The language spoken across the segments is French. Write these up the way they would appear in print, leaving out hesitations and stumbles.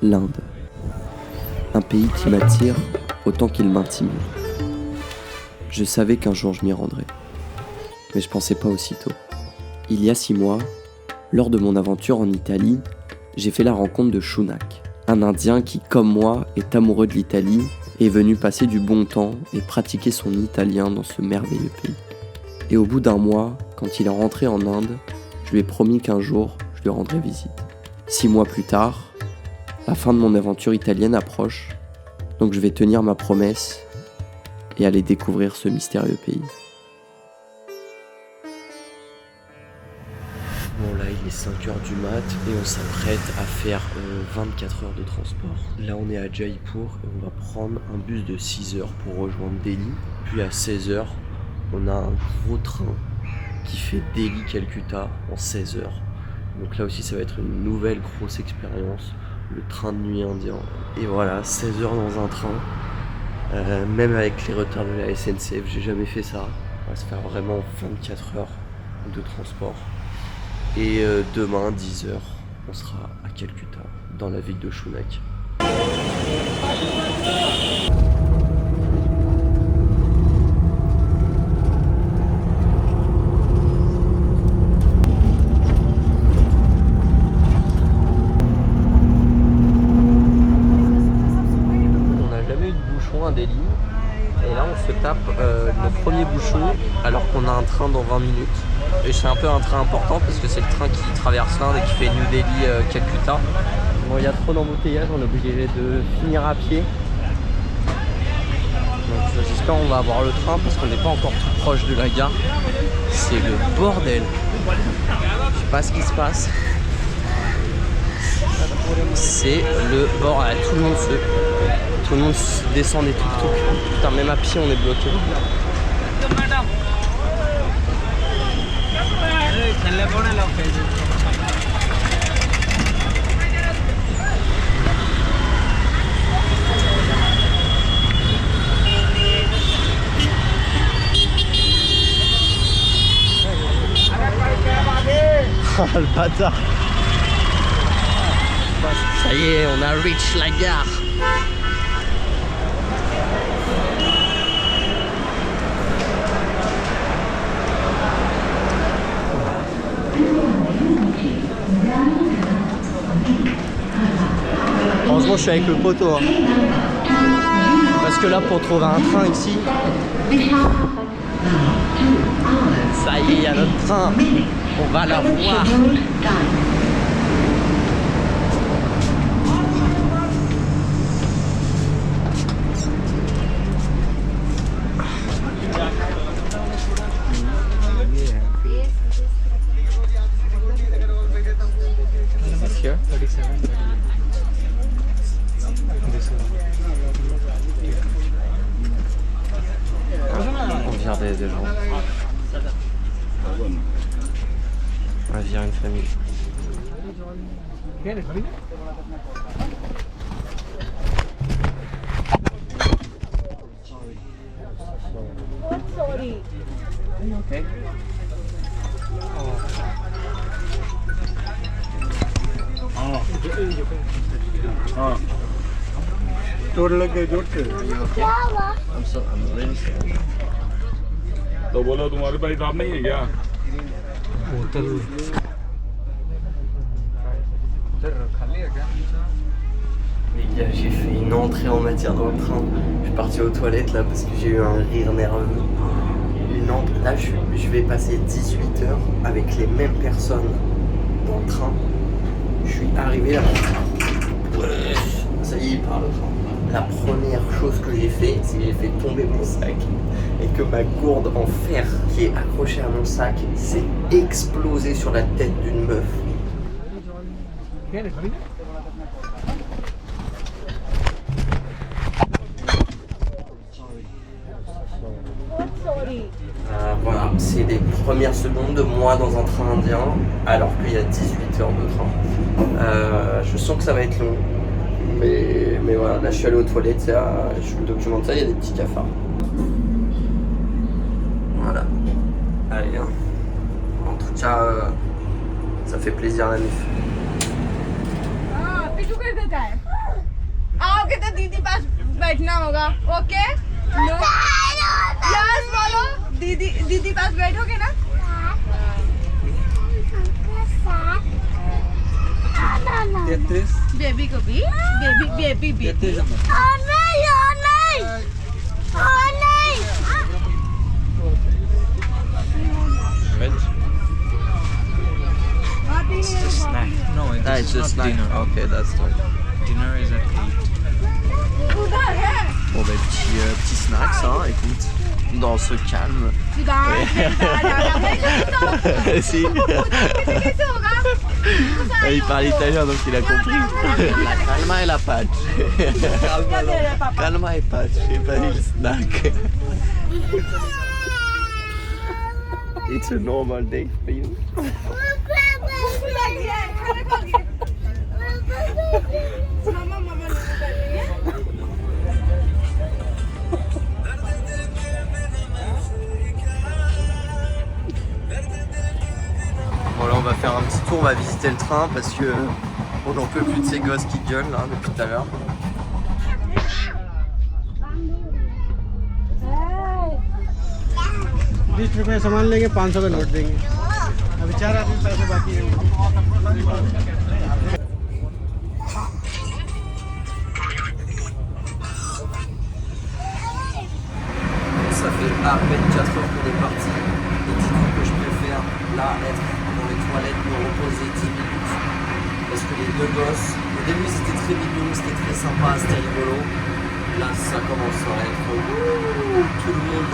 L'Inde. Un pays qui m'attire autant qu'il m'intimide. Je savais qu'un jour je m'y rendrais, mais je pensais pas aussitôt. Il y a 6 mois, lors de mon aventure en Italie, j'ai fait la rencontre de Shunak, un Indien qui, comme moi, est amoureux de l'Italie et est venu passer du bon temps et pratiquer son italien dans ce merveilleux pays. Et au bout d'un mois, quand il est rentré en Inde, je lui ai promis qu'un jour, je lui rendrais visite. 6 mois plus tard, la fin de mon aventure italienne approche, donc je vais tenir ma promesse et aller découvrir ce mystérieux pays. Bon là il est 5h du mat et on s'apprête à faire 24 heures de transport. Là on est à Jaipur et on va prendre un bus de 6 heures pour rejoindre Delhi. Puis à 16h on a un gros train qui fait Delhi-Calcutta en 16 heures. Donc là aussi ça va être une nouvelle grosse expérience, le train de nuit indien. Et voilà, 16 heures dans un train, même avec les retards de la SNCF, j'ai jamais fait ça. On va se faire vraiment 24 heures de transport. Et demain, 10 heures, on sera à Calcutta, dans la ville de Shunak. À Delhi et là on se tape le premier bouchon alors qu'on a un train dans 20 minutes et c'est un peu un train important parce que c'est le train qui traverse l'Inde et qui fait New Delhi Calcutta. Bon, il y a trop d'embouteillages, on est obligé de finir à pied, donc j'espère qu'on va avoir le train parce qu'on n'est pas encore tout proche de la gare. C'est le bordel, je sais pas ce qui se passe, c'est le bordel. Tout le monde descend des tuk-tuk. Putain, même à pied on est bloqué. Oh le bâtard. Ça y est, on a reach la gare. Heureusement je suis avec le poteau hein. Parce que là pour trouver un train ici, ça y est, il y a notre train, on va la voir. On vient des gens. On vient une famille. Sorry. Okay. तो बोलो तुम्हारे पास हिसाब नहीं है क्या? Les gars, j'ai fait une entrée en matière dans le train. Je suis parti aux toilettes là parce que j'ai eu un rire nerveux. Là, je vais passer 18 heures avec les mêmes personnes dans le train. Je suis arrivé là. Ça y est, il part le train. La première chose que j'ai fait, c'est que j'ai fait tomber mon sac et que ma gourde en fer qui est accrochée à mon sac s'est explosée sur la tête d'une meuf. Voilà, c'est les premières secondes de moi dans un train indien alors qu'il y a 18 heures de train. Je sens que ça va être long, mais voilà, là je suis allé aux toilettes, je me documente ça, il y a des petits cafards. Voilà, allez, hein. En tout cas, ça fait plaisir la mif. जीजू कर देता है आओगे तो दीदी पास बैठना होगा okay yes बोलो दीदी पास बैठोगे ना बेबी को भी baby It's a snack. No, it's just dinner. Ok, that's right. Dinner is at 8. उधर है Bon, ben, petit snack, ça, écoute. Dans ce calme. Si. कैसे होगा Il parle italien, donc il a compris. La calma et la pace. Calma et pace, j'ai pas dit le snack. It's a normal day for you. Bon là on va faire un petit tour, on va visiter le train parce que on n'en peut plus de ces gosses qui gueulent là depuis tout à l'heure. 20 रुपए सामान लेंगे 500 का नोट देंगे अभी 4 आदमी पैसे बाकी हैं Ça fait à peine 4 heures qu'on est parti. Et dites-vous que je préfère là être dans les toilettes, me reposer 10 minutes. Parce que les deux gosses, au début c'était très mignon, c'était très sympa, c'était rigolo. Là ça commence à être tout le monde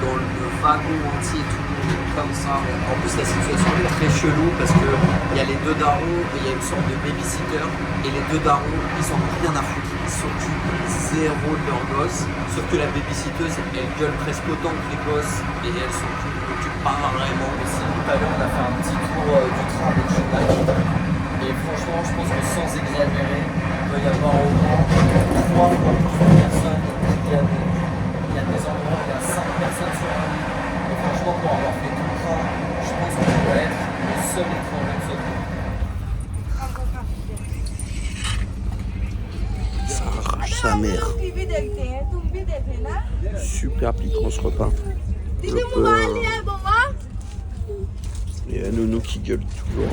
dans le wagon entier, tout le monde est comme ça. En plus la situation est très chelou parce que il y a les deux darons et il y a une sorte de babysitter. Et les deux darons, ils s'en ont rien à foutre. Ils s'occupent zéro de leurs gosses. Sauf que la babysitteuse, elle gueule presque autant que les gosses et elle s'occupe pas vraiment aussi. Tout à l'heure on a fait un petit tour du train avec Chenac. Et franchement je pense que sans exagérer, il doit y avoir au moins 3 fois plus de personnes. Il y a des endroits où il y a 5 personnes sur la ligne. Et franchement pour avoir fait tout le train, je pense qu'on doit être le seul étranger de ce train. Ça arrache sa mère. TV देखते हैं तुम भी देख लेना Super piquant ce repas. दीदी मोबाइल लिया है बउआ Et un nounou qui gueule toujours.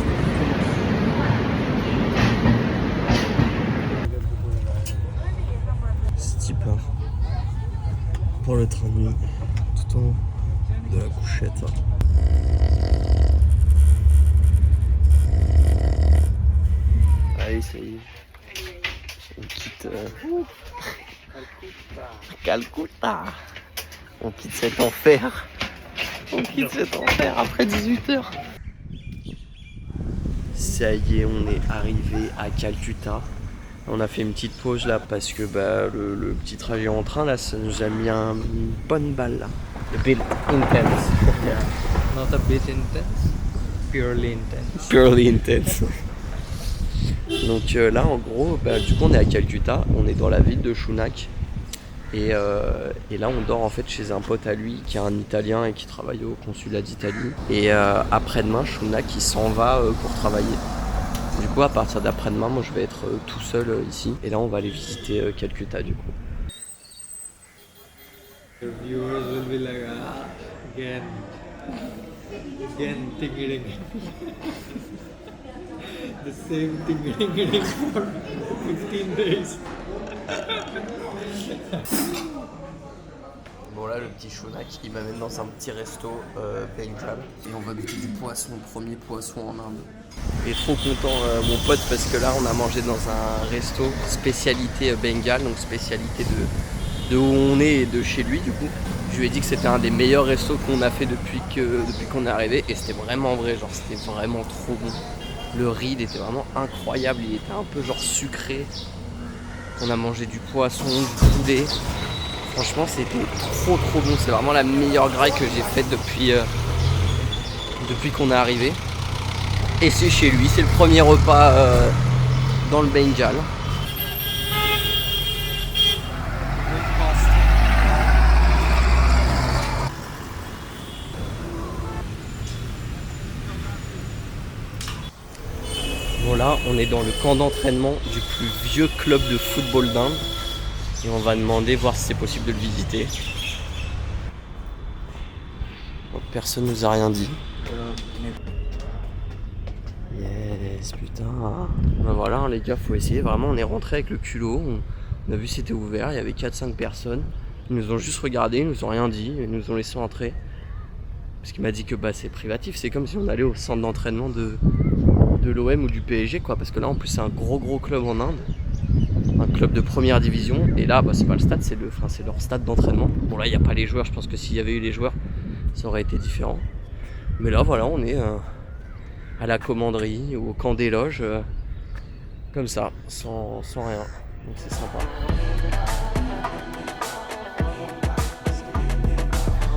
Ce type hein, pour le train de nuit, tout en haut de la couchette. Allez, ça y est. On quitte Calcutta. On quitte cet enfer. On quitte cet enfer après 18h. Ça y est, on est arrivé à Calcutta. On a fait une petite pause là parce que le petit trajet en train là, ça nous a mis une bonne balle là. A bit intense. Yeah. Not a bit intense. Purely intense. Purely intense. Donc là en gros, du coup on est à Calcutta, on est dans la ville de Shunak. Et là on dort en fait chez un pote à lui qui est un Italien et qui travaille au consulat d'Italie. Et après-demain, Shunak il s'en va pour travailler. Du coup à partir d'après-demain, moi je vais être tout seul ici. Et là on va aller visiter Calcutta du coup. The viewers will be like again tingling the same tingling for 15 days. Bon là le petit Shunak il m'amène dans un petit resto Bengal et on va goûter du poisson, premier poisson en Inde. Et trop content mon pote parce que là on a mangé dans un resto spécialité Bengal, donc spécialité de où on est et de chez lui du coup. Je lui ai dit que c'était un des meilleurs restos qu'on a fait depuis qu'on est arrivé et c'était vraiment vrai, genre c'était vraiment trop bon. Le riz il était vraiment incroyable, il était un peu genre sucré. On a mangé du poisson, du poulet. Franchement c'était trop bon, c'est vraiment la meilleure graille que j'ai faite depuis qu'on est arrivé. Et c'est chez lui, c'est le premier repas dans le Bengal. Bon là, on est dans le camp d'entraînement du plus vieux club de football d'Inde. Et on va demander, voir si c'est possible de le visiter. Bon, personne nous a rien dit. Yes, putain. Ben voilà les gars, faut essayer. Vraiment, on est rentré avec le culot. On a vu c'était ouvert, il y avait 4-5 personnes. Ils nous ont juste regardé, ils nous ont rien dit. Ils nous ont laissé entrer. Parce qu'il m'a dit que bah, c'est privatif. C'est comme si on allait au centre d'entraînement de l'OM ou du PSG, quoi. Parce que là, en plus, c'est un gros club en Inde. Un club de première division. Et là, bah, c'est pas le stade, c'est leur stade d'entraînement. Bon, là, il n'y a pas les joueurs. Je pense que s'il y avait eu les joueurs, ça aurait été différent. Mais là, voilà, on est à la commanderie ou au camp des loges. Comme ça, sans rien. Donc c'est sympa.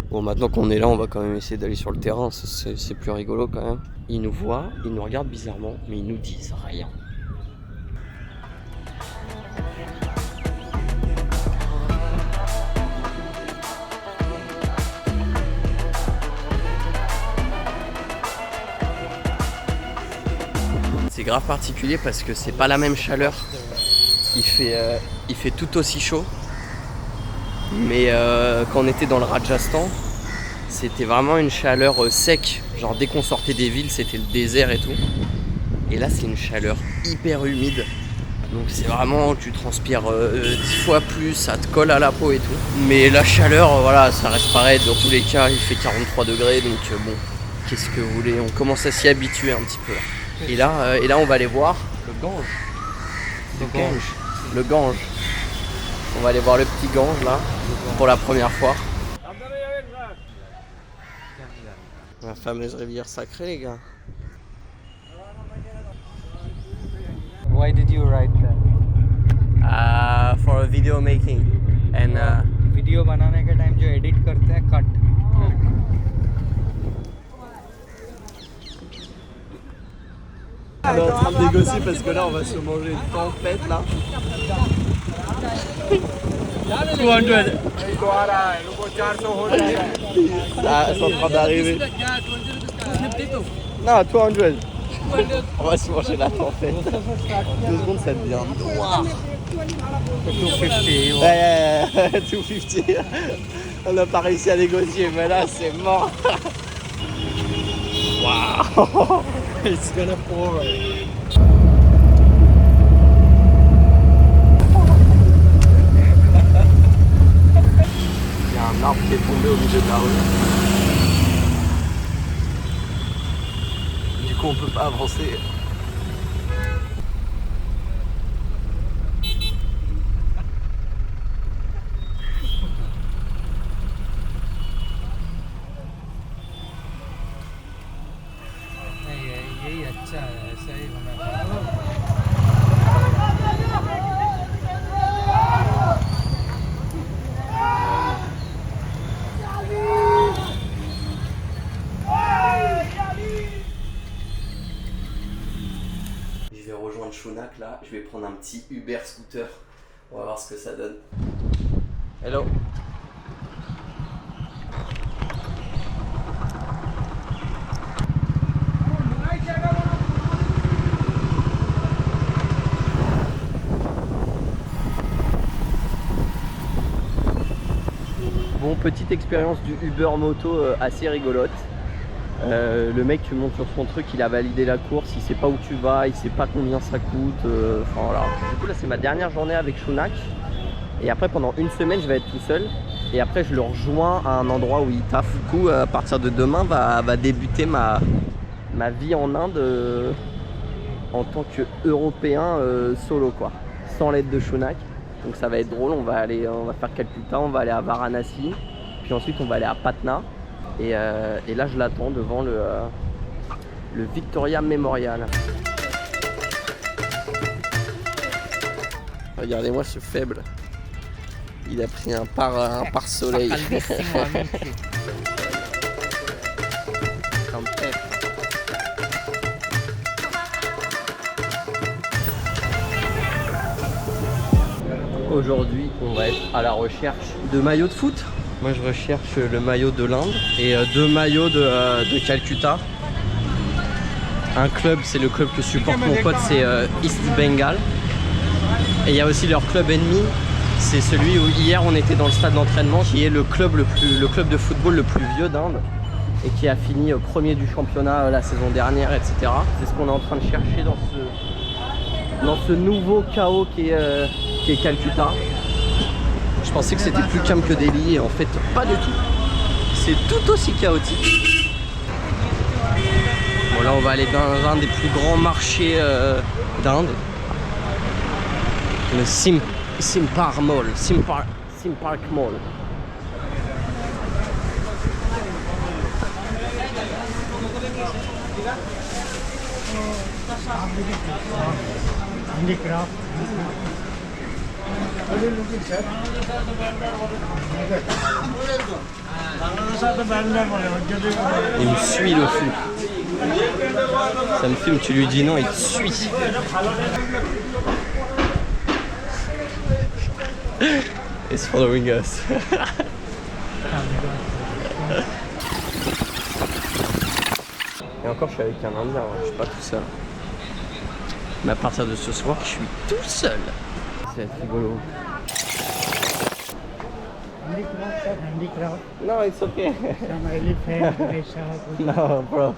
Bon, maintenant qu'on est là, on va quand même essayer d'aller sur le terrain. C'est plus rigolo quand même. Ils nous voient, ils nous regardent bizarrement, mais ils nous disent rien. C'est grave particulier parce que c'est pas la même chaleur. Il fait tout aussi chaud. Mais quand on était dans le Rajasthan, c'était vraiment une chaleur sec. Genre dès qu'on sortait des villes, c'était le désert et tout. Et là, c'est une chaleur hyper humide. Donc c'est vraiment, tu transpires 10 fois plus, ça te colle à la peau et tout. Mais la chaleur, voilà, ça reste pareil. Dans tous les cas, il fait 43 degrés. Donc bon, qu'est-ce que vous voulez? On commence à s'y habituer un petit peu. Et là, on va aller voir le Gange. Le Gange. On va aller voir le petit Gange là, pour la première fois. La fameuse rivière sacrée, les gars. Why did you write that? For a video making. And video बनाने के टाइम जो एडिट करते हैं cut. On est en train de négocier parce que là on va se manger une tempête là. 200. Ça c'est en train d'arriver. Non, 200. On va se manger la tempête. 2 secondes ça devient noir. 250. Ouais, 250. On n'a pas réussi à négocier mais là c'est mort. Waouh. It's gonna pour. Il y a un arbre qui est tombé au milieu de la rue. Du coup on peut pas avancer. यही अच्छा है, ऐसा ही होना चाहिए. Je vais rejoindre Shonak là, je vais prendre un petit Uber scooter. On va voir ce que ça donne. Hello. Bon, petite expérience du Uber moto assez rigolote. Le mec, tu montes sur son truc, il a validé la course, il sait pas où tu vas, il sait pas combien ça coûte. Enfin voilà. Du coup là c'est ma dernière journée avec Shonak. Et après pendant une semaine je vais être tout seul. Et après je le rejoins à un endroit où il taffe. Du coup à partir de demain va débuter ma vie en Inde en tant qu'Européen solo quoi. Sans l'aide de Shonak. Donc ça va être drôle, on va faire Calcutta, on va aller à Varanasi. Puis ensuite on va aller à Patna. Et là je l'attends devant le Victoria Memorial. Regardez-moi ce faible. Il a pris un pare-soleil. Aujourd'hui, on va être à la recherche de maillots de foot. Moi, je recherche le maillot de l'Inde et 2 maillots de Calcutta. un club, c'est le club que supporte mon pote, c'est East Bengal. Et il y a aussi leur club ennemi, c'est celui où hier on était dans le stade d'entraînement, qui est le club de football le plus vieux d'Inde et qui a fini premier du championnat la saison dernière, etc. C'est ce qu'on est en train de chercher dans ce nouveau chaos qui est Calcutta. Je pensais que c'était plus calme que Delhi et en fait pas du tout. C'est tout aussi chaotique. Bon là on va aller dans un des plus grands marchés d'Inde. Le Simpark Mall. Simpark Mall. Handicraft. Il me suit le fou. Ça me filme, tu lui dis non, il te suit. He's following us. Et encore, je suis avec un Indien, je suis pas tout seul. Mais à partir de ce soir, je suis tout seul. C'est rigolo. Handicraft. No, it's okay. Some elephant, No, bro.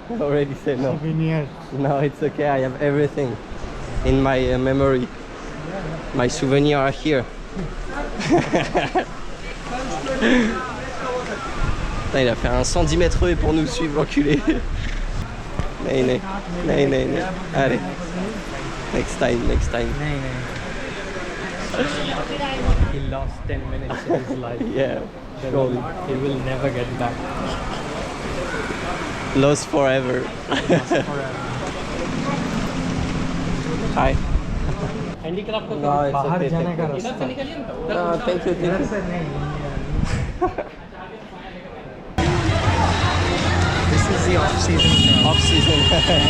I already said no. souvenirs. No, it's okay. I have everything in my memory. My souvenirs are here. Putain, il a fait un 110 mètres et pour nous suivre, l'enculé. Nej. Allez. Next time. He lost 10 minutes of his life. Yeah, surely. He will never get back. Lost forever. Hi. Handicraft को No, it's बाहर okay, जाने का thank you. रास्ता है। No, thank you. This is the off-season. Off-season.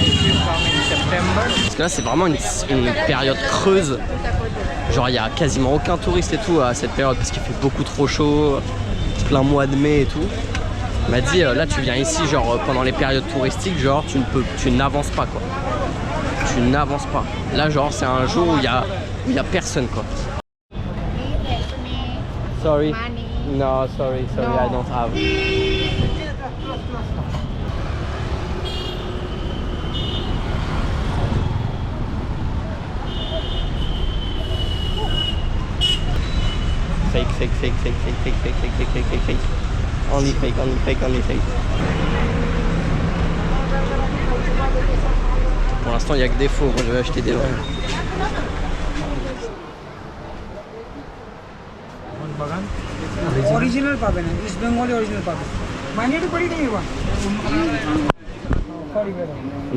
If you come in September, Parce que là, c'est vraiment une période creuse. Genre, il y a quasiment aucun touriste et tout à cette période parce qu'il fait beaucoup trop chaud, plein mois de mai et tout. Il m'a dit, là, tu viens ici, genre, pendant les périodes touristiques, genre, tu n'avances pas, quoi. Tu n'avances pas. Là, genre, c'est un jour où il y a personne, quoi. Sorry. No, sorry, I don't have. Fake. Only fake. Pour l'instant, il n'y a que des faux. Moi, je vais acheter des vrais. Original पाबे ना इस्ट बंगाली ओरिजिनल पाबे माइनेट पड़ी नहीं हुआ sorry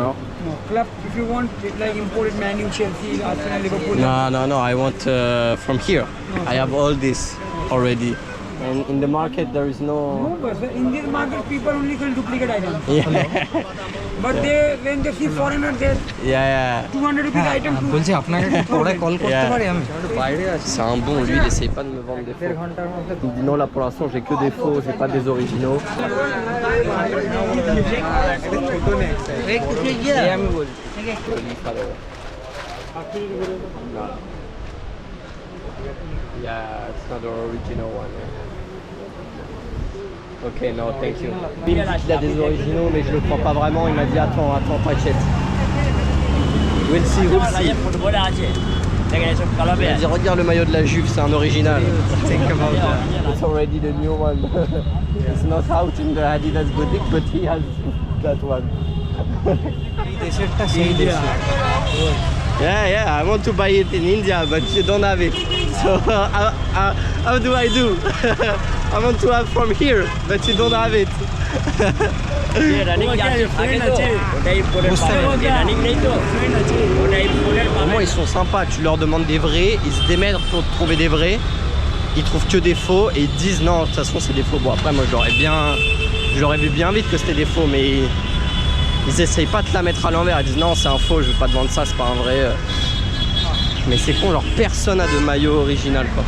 No. no club if you want like imported Man U Chelsea Arsenal Liverpool No. I want from here. I have all this already. And in the market, there is no no. but in this market people only sell duplicate items Yeah. but they when they see foreigner they Yeah. 200 rupees item বলছি আপনাকে পরে কল করতে Yeah. পারি আমি বাইরে আছি C'est un bon, lui, il essaye pas de me vendre des faux. ঘন্টার মধ্যে Il me dit non, là pour l'instant, j'ai que des faux, j'ai pas des originaux. আমি বলি No. Yeah, it's not the original one. Ok, no, thank you. Il me dit qu'il a des originaux, mais je le crois pas vraiment. Il m'a dit attends, t'inquiète. We'll see. Il m'a dit regarde le maillot de la Juve, c'est un original. Think about that. It's already the new one. It's not out in the Adidas boutique, but he has that one. Yeah, I want to buy it in India, but you don't have it. So how do I do? I want to have from here, but you don't have it. Au moins ils sont sympas, tu leur demandes des vrais, ils se démerdent pour trouver des vrais, ils trouvent que des faux et ils disent non, de toute façon c'est des faux. Bon après moi je l'aurais vu bien vite que c'était des faux, mais ils essayent pas de te la mettre à l'envers, ils disent non c'est un faux, je vais pas te vendre ça, c'est pas un vrai. Mais c'est con, genre personne a de maillot original quoi.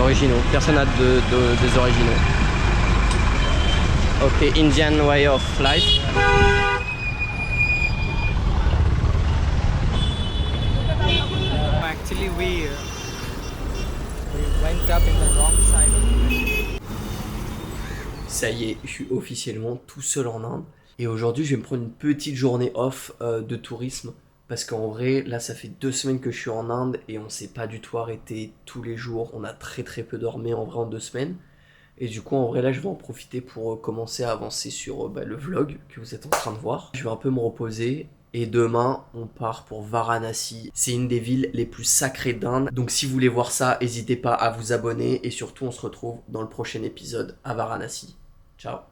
Originaux, personne a des originaux. Ok, Indian way of life. Actually, we went up in the wrong side of the mountain. Ça y est, je suis officiellement tout seul en Inde. Et aujourd'hui, je vais me prendre une petite journée off de tourisme. Parce qu'en vrai, là, ça fait 2 semaines que je suis en Inde et on s'est pas du tout arrêté tous les jours. On a très peu dormi en vrai en 2 semaines. Et du coup, en vrai, là, je vais en profiter pour commencer à avancer sur le vlog que vous êtes en train de voir. Je vais un peu me reposer. Et demain, on part pour Varanasi. C'est une des villes les plus sacrées d'Inde. Donc si vous voulez voir ça, n'hésitez pas à vous abonner. Et surtout, on se retrouve dans le prochain épisode à Varanasi. Ciao.